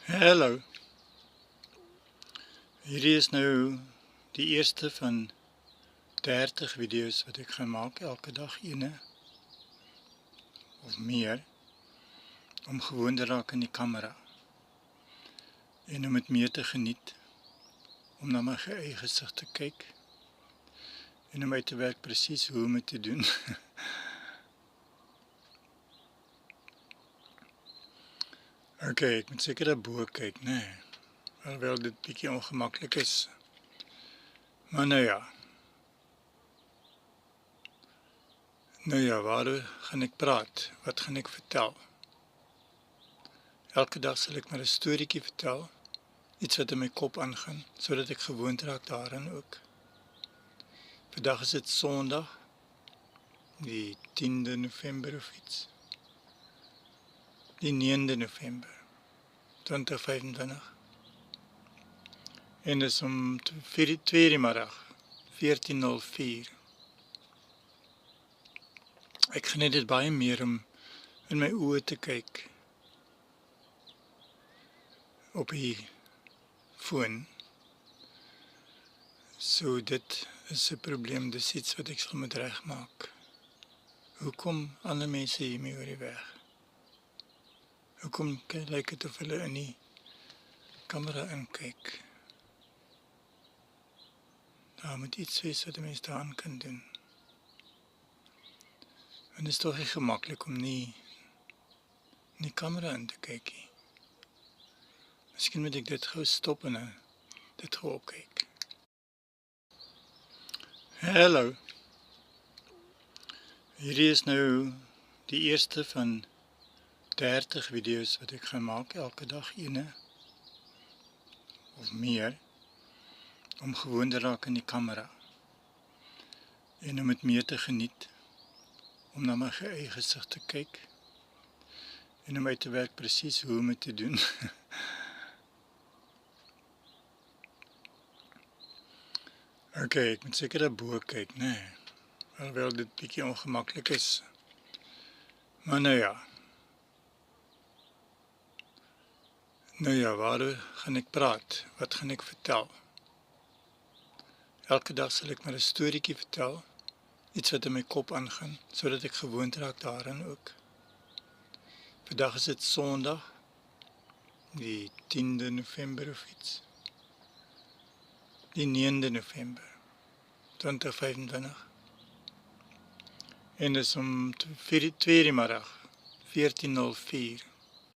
Hallo, hierdie is nou die eerste van 30 video's wat ek gaan maak, elke dag ene of meer, om gewoon te raak in die kamera en om het meer te geniet, om na my eie gesig te kyk en om uit te werk presies hoe om het te doen. Ok, ek moet seker daarbo kyk, nee, alhoewel dit bietjie ongemaklik is, maar nou ja, waaroor gaan ek praat? Wat gaan ek vertel? Elke dag sal ek maar 'n storieetjie vertel, iets wat in my kop aangaan, sodat ek gewoond raak daaraan ook. Vandag is dit Sondag, die 10de November of iets. Die 9de November, 2025. En dis om 2 die middag, 14:04. Ek geniet dit baie meer om in my oë te kyk op die foon. So dit is 'n probleem, dis iets wat ek sal moet regmaak. Hoekom ander mense hiermee oor die weg? Hoekom lyk dit of hulle in die kamera inkyk? Daar moet iets wees wat 'n mens daaraan kan doen. En dit is toch nie gemaklik om nie in die kamera in te kyk nie. Miskien moet ek dit gou stop en dit gou opkyk. Hallo, hierdie is nou die eerste van 30 video's wat ek gaan maak, elke dag ene of meer, om gewoon te raak in die kamera en om het meer te geniet, om na my eie gesig te kyk en om uit te werk presies hoe om het te doen. Ok, ek moet seker daarbo kyk, nee, alhoewel dit bietjie ongemaklik is, maar nou ja, waaroor gaan ek praat? Wat gaan ek vertel? Elke dag sal ek maar 'n storieetjie vertel, iets wat in my kop aangaan, sodat ek gewoond raak daaraan ook. Vandag is dit Sondag, die 10de November of iets. Die 9de November, 2025. En dis om 2 die middag, 14:04.